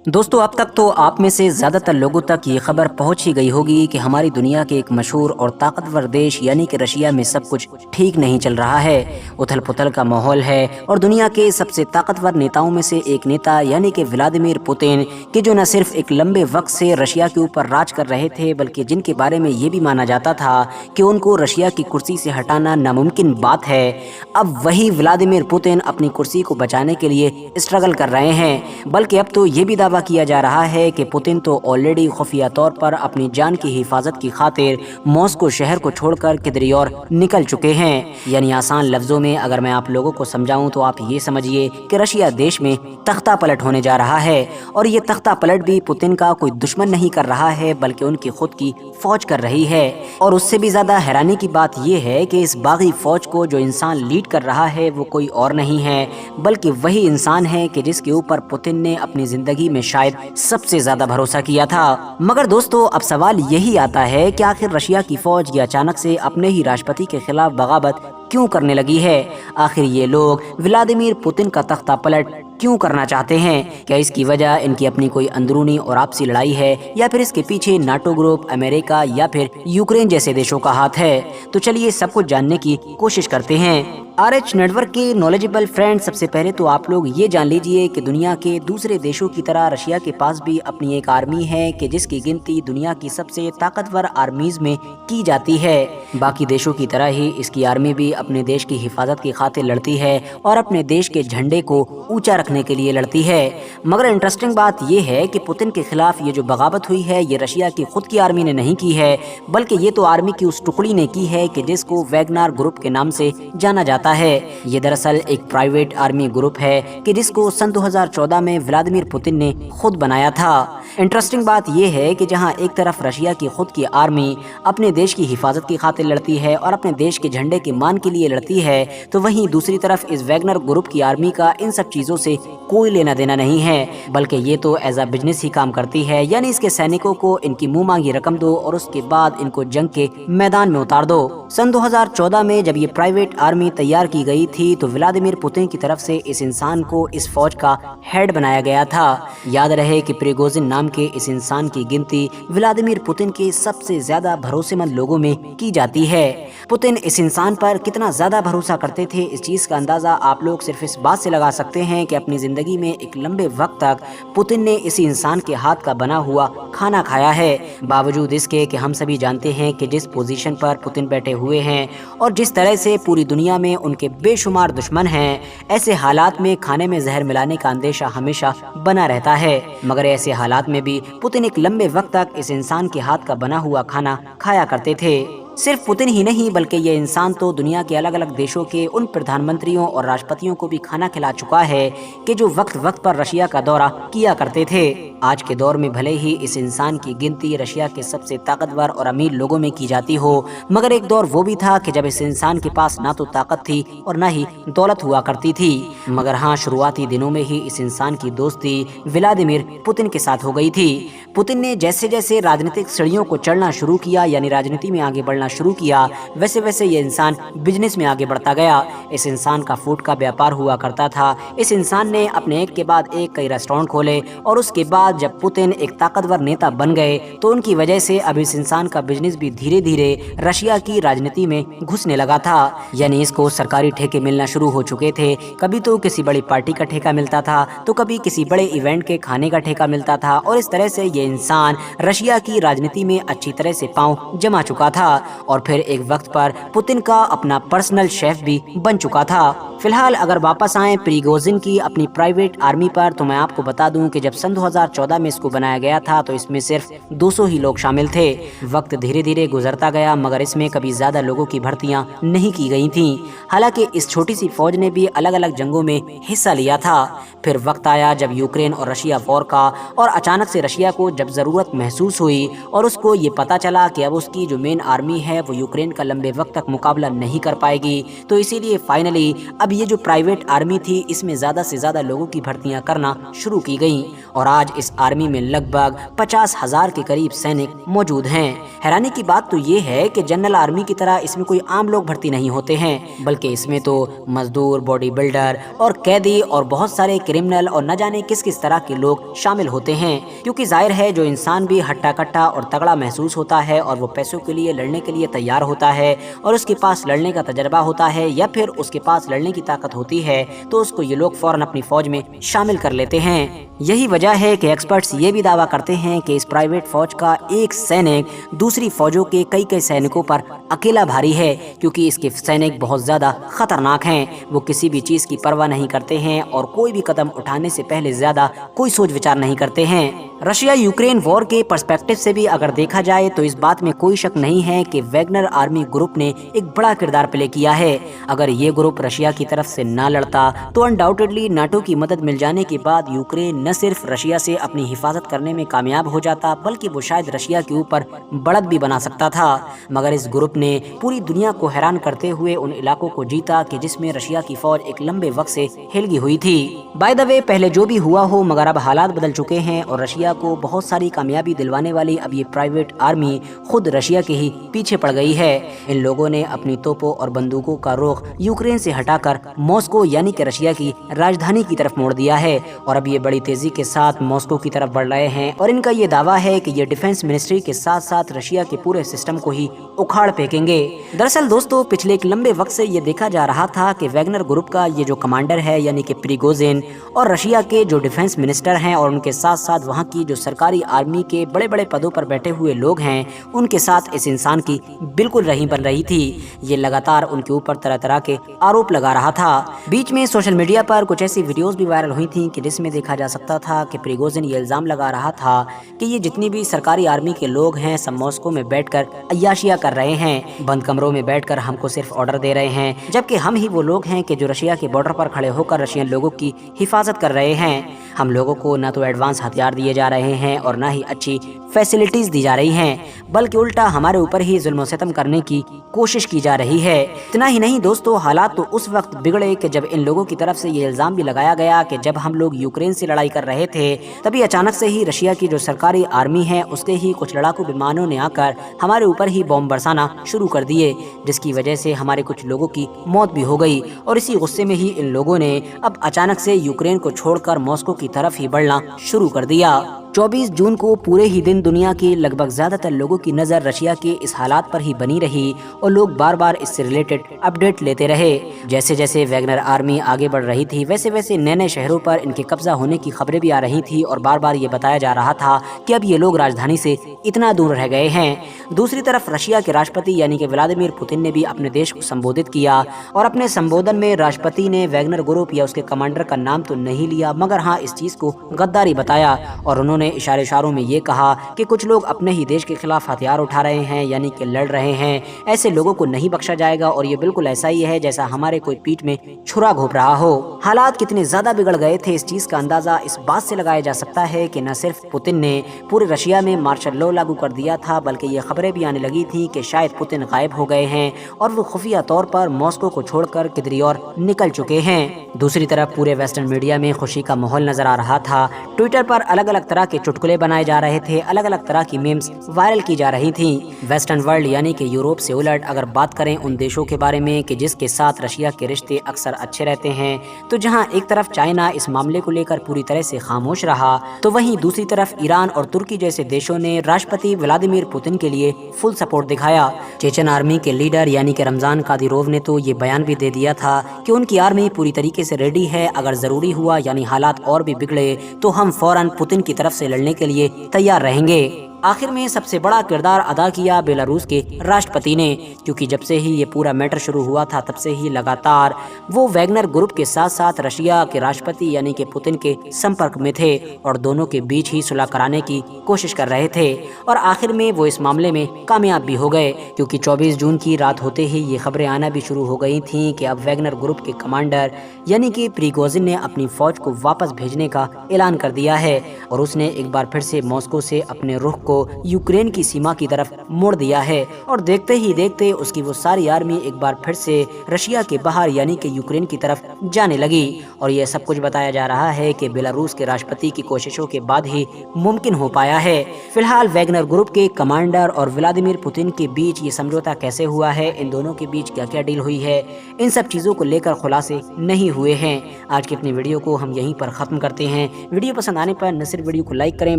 دوستو اب تک تو آپ میں سے زیادہ تر لوگوں تک یہ خبر پہنچ ہی گئی ہوگی کہ ہماری دنیا کے ایک مشہور اور طاقتور دیش یعنی کہ رشیا میں سب کچھ ٹھیک نہیں چل رہا ہے۔ اتھل پتھل کا ماحول ہے اور دنیا کے سب سے طاقتور نیتاؤں میں سے ایک نیتا یعنی کہ ولادیمیر پوتن کہ جو نہ صرف ایک لمبے وقت سے رشیا کے اوپر راج کر رہے تھے بلکہ جن کے بارے میں یہ بھی مانا جاتا تھا کہ ان کو رشیا کی کرسی سے ہٹانا ناممکن بات ہے، اب وہی ولادیمیر پوتن اپنی کرسی کو بچانے کے لیے اسٹرگل کر رہے ہیں۔ بلکہ اب تو یہ بھی دعویٰ کیا جا رہا ہے کہ پوتن تو آلریڈی خفیہ طور پر اپنی جان کی حفاظت کی خاطر ماسکو شہر کو چھوڑ کر کدھر اور نکل چکے ہیں۔ یعنی آسان لفظوں میں اگر میں آپ لوگوں کو سمجھاؤں تو آپ یہ سمجھیے کہ رشیا دیش میں تختہ پلٹ ہونے جا رہا ہے، اور یہ تختہ پلٹ بھی پوتن کا کوئی دشمن نہیں کر رہا ہے بلکہ ان کی خود کی فوج کر رہی ہے۔ اور اس سے بھی زیادہ حیرانی کی بات یہ ہے کہ اس باغی فوج کو جو انسان لیڈ کر رہا ہے وہ کوئی اور نہیں ہے بلکہ وہی انسان ہے کہ جس کے اوپر پوتن نے اپنی زندگی میں شاید سب سے زیادہ بھروسہ کیا تھا۔ مگر دوستو اب سوال یہی آتا ہے کہ آخر رشیا کی فوج یہ اچانک سے اپنے ہی راشٹرپتی کے خلاف بغاوت کیوں کرنے لگی ہے؟ آخر یہ لوگ ولادیمیر پوتن کا تختہ پلٹ کیوں کرنا چاہتے ہیں؟ کیا اس کی وجہ ان کی اپنی کوئی اندرونی اور آپسی لڑائی ہے یا پھر اس کے پیچھے ناٹو گروپ، امریکہ یا پھر یوکرین جیسے دیشوں کا ہاتھ ہے؟ تو چلیے سب کچھ جاننے کی کوشش کرتے ہیں۔ RH نیٹ ورک کے نالجبل فرینڈ، سب سے پہلے تو آپ لوگ یہ جان لیجئے کہ دنیا کے دوسرے دیشوں کی طرح رشیا کے پاس بھی اپنی ایک آرمی ہے کہ جس کی گنتی دنیا کی سب سے طاقتور آرمیز میں کی جاتی ہے۔ باقی دیشوں کی طرح ہی اس کی آرمی بھی اپنے دیش کی حفاظت کی خاطر لڑتی ہے اور اپنے دیش کے جھنڈے کو اونچا رکھنے کے لیے لڑتی ہے۔ مگر انٹرسٹنگ بات یہ ہے کہ پوتن کے خلاف یہ جو بغاوت ہوئی ہے یہ رشیا کی خود کی آرمی نے نہیں کی ہے بلکہ یہ تو آرمی کی اس ٹکڑی نے کی ہے کہ جس کو ویگنر گروپ کے نام سے جانا جاتا ہے۔ یہ دراصل ایک پرائیویٹ آرمی گروپ ہے کہ جس کو سن 2014 میں ولادیمیر پوتن نے خود بنایا تھا۔ انٹرسٹنگ بات یہ ہے کہ جہاں ایک طرف رشیا کی خود کی آرمی اپنے دیش کی حفاظت کی خاطر لڑتی ہے اور اپنے دیش کے جھنڈے کے مان کے لیے لڑتی ہے تو وہیں دوسری طرف اس ویگنر گروپ کی آرمی کا ان سب چیزوں سے کوئی لینا دینا نہیں ہے بلکہ یہ تو ایز اے بزنس ہی کام کرتی ہے، یعنی اس کے سینکوں کو ان کی منہ مانگی رقم دو اور اس کے بعد ان کو جنگ کے میدان میں اتار دو۔ سن 2014 میں جب یہ پرائیویٹ آرمی تیار کی گئی تھی تو ولادیمیر پوتن کی طرف سے اس انسان کو اس فوج کا ہیڈ بنایا گیا تھا۔ یاد رہے کہ پریگوزن نام کے اس انسان کی گنتی ولادیمیر پوتن کے سب سے زیادہ بھروسے مند لوگوں میں کی جاتی ہے۔ پوتن اس انسان پر کتنا زیادہ بھروسہ کرتے تھے اس چیز کا اندازہ آپ لوگ صرف اس بات سے لگا سکتے ہیں کہ اپنی زندگی میں ایک لمبے وقت تک پوتن نے اسی انسان کے ہاتھ کا بنا ہوا کھانا کھایا ہے، باوجود اس کے کہ ہم سبھی جانتے ہیں کہ جس پوزیشن پر پوتن بیٹھے ہوئے ہیں اور جس طرح سے پوری دنیا میں ان کے بے شمار دشمن ہیں، ایسے حالات میں کھانے میں زہر ملانے کا اندیشہ ہمیشہ بنا رہتا ہے۔ مگر ایسے حالات میں بھی پوتن ایک لمبے وقت تک اس انسان کے ہاتھ کا بنا ہوا کھانا کھایا کرتے تھے۔ صرف پوتن ہی نہیں بلکہ یہ انسان تو دنیا کے الگ الگ دیشوں کے ان پردھان منتریوں اور راشٹرپتیوں کو بھی کھانا کھلا چکا ہے کہ جو وقت وقت پر رشیا کا دورہ کیا کرتے تھے۔ آج کے دور میں بھلے ہی اس انسان کی گنتی رشیا کے سب سے طاقتور اور امیر لوگوں میں کی جاتی ہو مگر ایک دور وہ بھی تھا کہ جب اس انسان کے پاس نہ تو طاقت تھی اور نہ ہی دولت ہوا کرتی تھی۔ مگر ہاں، شروعاتی دنوں میں ہی اس انسان کی دوستی ولادیمیر پوتن کے ساتھ ہو گئی تھی۔ پوتن نے جیسے جیسے راجنیتک سیڑھیوں کو چڑھنا شروع کیا، یعنی راجنیتی میں آگے بڑھنا شروع کیا، ویسے ویسے یہ انسان بزنس میں آگے بڑھتا گیا۔ اس انسان کا فوڈ کا بیاپار ہوا کرتا تھا۔ اس انسان نے اپنے ایک کے بعد ایک کئی ریسٹورینٹ کھولے اور اس کے بعد جب پوتن ایک طاقتور نیتا بن گئے تو ان کی وجہ سے اب اس انسان کا بزنس بھی دھیرے دھیرے رشیا کی راجنیتی میں گھسنے لگا تھا، یعنی اس کو سرکاری ٹھیکے ملنا شروع ہو چکے تھے۔ کبھی تو کسی بڑی پارٹی کا ٹھیکہ ملتا تھا تو کبھی کسی بڑے ایونٹ کے کھانے کا ٹھیکہ ملتا تھا، اور اس طرح سے یہ انسان رشیا کی راجنیتی میں اچھی طرح سے پاؤں جما چکا تھا اور پھر ایک وقت پر پوتن کا اپنا پرسنل شیف بھی بن چکا تھا۔ فی الحال اگر واپس آئیں پریگوزن کی اپنی پرائیویٹ آرمی پر تو میں آپ کو بتا دوں کہ جب سن 2014 میں اس کو بنایا گیا تھا تو اس میں صرف 200 ہی لوگ شامل تھے۔ وقت دھیرے دھیرے گزرتا گیا مگر اس میں کبھی زیادہ لوگوں کی بھرتیاں نہیں کی گئی تھیں، حالانکہ اس چھوٹی سی فوج نے بھی الگ الگ جنگوں میں حصہ لیا تھا۔ پھر وقت آیا جب یوکرین اور رشیا وار کا، اور اچانک سے رشیا کو جب ضرورت محسوس ہوئی اور اس کو یہ پتا چلا کہ اب اس کی جو مین آرمی है वो यूक्रेन का लंबे वक्त तक मुकाबला नहीं कर पाएगी। तो इसीलिए फाइनली अब ये जो प्राइवेट आर्मी थी इसमें ज़्यादा से ज़्यादा लोगों की भर्तियां करना शुरू की गई और आज इस आर्मी में लगभग 50,000 के करीब सैनिक मौजूद हैं। हैरानी की बात तो ये है कि जनरल आर्मी की तरह इसमें कोई आम लोग भर्ती नहीं होते हैं, बल्कि इसमें तो मजदूर, बॉडी बिल्डर और कैदी और बहुत सारे क्रिमिनल और न जाने किस किस तरह के लोग शामिल होते हैं। क्योंकि जाहिर है जो इंसान भी हट्टा कट्टा और तगड़ा महसूस होता है और वो पैसों के लिए लड़ने के लिए तैयार होता है और उसके पास लड़ने का तजर्बा होता है या फिर उसके पास लड़ने की ताकत होती है, तो उसको ये लोग फौरन अपनी फौज में शामिल कर लेते हैं। यही वजह है कि एक्सपर्ट्स ये भी दावा करते हैं कि इस प्राइवेट फौज का एक सैनिक दूसरी फौजों के कई कई सैनिकों पर अकेला भारी है, क्योंकि इसके सैनिक बहुत ज्यादा खतरनाक हैं। वो किसी भी चीज की परवाह नहीं करते हैं और कोई भी कदम उठाने से पहले ज्यादा कोई सोच विचार नहीं करते हैं। रशिया यूक्रेन वॉर के पर्सपेक्टिव से भी अगर देखा जाए तो इस बात में कोई शक नहीं है कि वैगनर आर्मी ग्रुप ने एक बड़ा किरदार प्ले किया है। अगर ये ग्रुप रशिया की तरफ से ना लड़ता तो अनडाउटेडली नाटो की मदद मिल जाने के बाद यूक्रेन न सिर्फ रशिया से अपनी हिफाजत करने में कामयाब हो जाता, बल्कि वो शायद रशिया के ऊपर बढ़त भी बना सकता था। मगर इस ग्रुप ने पूरी दुनिया को हैरान करते हुए उन इलाकों को जीता कि जिसमें रशिया की फौज एक लंबे वक्त से हिलगी हुई थी। बाय द वे, पहले जो भी हुआ हो, मगर अब हालात बदल चुके हैं और रशिया को बहुत सारी कामयाबी दिलवाने वाली अब ये प्राइवेट आर्मी खुद रशिया के ही पीछे पड़ गई है। इन लोगों ने अपनी तोपों और बंदूकों का रुख यूक्रेन से हटाकर मॉस्को यानी कि रशिया की राजधानी की तरफ मोड़ दिया है और अब ये बड़ी तेजी के साथ मॉस्को की तरफ बढ़ रहे हैं और इनका ये दावा है कि ये डिफेंस मिनिस्ट्री के साथ साथ रशिया के पूरे सिस्टम को ही उखाड़ फेंकेंगे। दरअसल दोस्तों, पिछले एक लंबे वक्त से ये देखा जा रहा था कि वैगनर ग्रुप का ये जो कमांडर है यानी कि प्रिगोजिन और रशिया के जो डिफेंस मिनिस्टर हैं और उनके साथ साथ वहाँ की जो सरकारी आर्मी के बड़े बड़े पदों पर बैठे हुए लोग हैं, उनके साथ इस इंसान की बिल्कुल रही बन रही थी। ये लगातार उनके ऊपर तरह तरह के आरोप लगा रहा था। बीच में सोशल मीडिया पर कुछ ऐसी वीडियोस भी वायरल हुई थी कि जिसमें देखा जा सकता था कि प्रिगोजिन ये इल्जाम लगा रहा था कि ये जितनी भी सरकारी आर्मी के लोग हैं सब मॉस्को में बैठकर अय्याशियां कर रहे हैं, बंद कमरों में बैठकर हमको सिर्फ ऑर्डर दे रहे हैं, जबकि हम ही वो लोग हैं कि जो रशिया के बॉर्डर पर खड़े होकर रशियन लोगों की हिफाजत कर रहे हैं। हम लोगों को ना तो एडवांस हथियार दिए जा रहे हैं और ना ही अच्छी फैसिलिटीज दी जा रही हैं, बल्कि उल्टा हमारे ऊपर ही जुल्म सितम करने की कोशिश की जा रही है। इतना ही नहीं दोस्तों, हालात तो उस वक्त बिगड़े कि जब इन लोगों की तरफ से ये इल्जाम भी लगाया गया कि जब हम लोग यूक्रेन से लड़ाई कर रहे थे तभी अचानक से ही रशिया की जो सरकारी आर्मी है उसके ही कुछ लड़ाकू विमानों ने आकर हमारे ऊपर ही बॉम्ब बरसाना शुरू कर दिए, जिसकी वजह से हमारे कुछ लोगों की मौत भी हो गई। और इसी गुस्से में ही इन लोगों ने अब अचानक से यूक्रेन को छोड़कर मॉस्को की तरफ ही बढ़ना शुरू कर दिया। 24 जून को पूरे ही दिन दुनिया के लगभग ज्यादातर लोगों की नज़र रशिया के इस हालात पर ही बनी रही और लोग बार बार इससे रिलेटेड अपडेट लेते रहे। जैसे जैसे वैगनर आर्मी आगे बढ़ रही थी वैसे वैसे नए नए शहरों पर इनके कब्जा होने की खबरें भी आ रही थी और बार बार ये बताया जा रहा था कि अब ये लोग राजधानी से इतना दूर रह गए हैं। दूसरी तरफ रशिया के राष्ट्रपति यानी कि व्लादिमीर पुतिन ने भी अपने देश को संबोधित किया और अपने संबोधन में राष्ट्रपति ने वैगनर ग्रुप या उसके कमांडर का नाम तो नहीं लिया, मगर हाँ इस चीज को गद्दारी बताया और उन्होंने इशारों में ये कहा कि कुछ लोग अपने ही देश के खिलाफ हथियार उठा रहे हैं यानी कि लड़ रहे हैं, ऐसे लोगों को नहीं बख्शा जाएगा और ये बिल्कुल ऐसा ही है जैसा हमारे कोई पीठ में छुरा घोंप रहा हो। हालात कितने ज्यादा बिगड़ गए थे इस चीज का अंदाजा इस बात से लगाया जा सकता है कि न सिर्फ पुतिन ने पूरे रशिया में मार्शल लॉ लागू कर दिया था, बल्कि ये खबरें भी आने लगी थी कि शायद पुतिन गायब हो गए हैं और वो खुफिया तौर पर मॉस्को को छोड़कर किधरी और निकल चुके हैं। दूसरी तरफ पूरे वेस्टर्न मीडिया में खुशी का माहौल नजर आ रहा था। ट्विटर पर अलग अलग तरह के चुटकुले बनाए जा रहे थे, अलग अलग तरह की मीम्स वायरल की जा रही थी। वेस्टर्न वर्ल्ड यानी कि यूरोप से उलट अगर बात करें उन देशों के बारे में कि जिसके साथ रशिया के रिश्ते अक्सर अच्छे रहते हैं, तो जहां एक तरफ चाइना इस मामले को लेकर पूरी तरह से खामोश रहा, तो वहीं दूसरी तरफ ईरान और तुर्की जैसे देशों ने राष्ट्रपति व्लादिमीर पुतिन के लिए फुल सपोर्ट दिखाया। चेचन आर्मी के लीडर यानी कि रमजान कादिरोव ने तो ये बयान भी दे दिया था कि उनकी आर्मी पूरी तरीके से रेडी है, अगर जरूरी हुआ यानी हालात और भी बिगड़े तो हम फौरन पुतिन की तरफ से लड़ने के लिए तैयार रहेंगे। आखिर में सबसे बड़ा किरदार अदा किया बेलारूस के राष्ट्रपति ने, क्योंकि जब से ही ये पूरा मैटर शुरू हुआ था तब से ही लगातार वो वैगनर ग्रुप के साथ साथ रशिया के राष्ट्रपति यानी कि पुतिन के संपर्क में थे और दोनों के बीच ही सुलह कराने की कोशिश कर रहे थे और आखिर में वो इस मामले में कामयाब भी हो गए, क्योंकि 24 जून की रात होते ही ये खबरें आना भी शुरू हो गई थी कि अब वैगनर ग्रुप के कमांडर यानी कि प्रिगोजिन ने अपनी फौज को वापस भेजने का ऐलान कर दिया है और उसने एक बार फिर से मॉस्को से अपने रुख को यूक्रेन की सीमा की तरफ मोड़ दिया है और देखते ही देखते उसकी वो सारी आर्मी एक बार फिर से रशिया के बाहर यानी कि यूक्रेन की तरफ जाने लगी। और ये सब कुछ बताया जा रहा है कि बेलारूस के राष्ट्रपति की कोशिशों के बाद ही मुमकिन हो पाया है। फिलहाल वैगनर ग्रुप के कमांडर और व्लादिमीर पुतिन के बीच ये समझौता कैसे हुआ है, इन दोनों के बीच क्या क्या डील हुई है, इन सब चीज़ों को लेकर खुलासे नहीं हुए हैं। आज की अपनी वीडियो को हम यहीं पर ख़त्म करते हैं। वीडियो पसंद आने पर न सिर्फ वीडियो को लाइक करें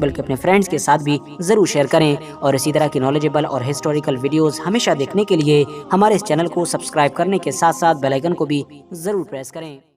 बल्कि अपने फ्रेंड्स के साथ भी ज़रूर शेयर करें और इसी तरह की नॉलेजेबल और हिस्टोरिकल वीडियोस हमेशा देखने के लिए हमारे इस चैनल को सब्सक्राइब करने के साथ साथ बेल आइकन को भी ज़रूर प्रेस करें।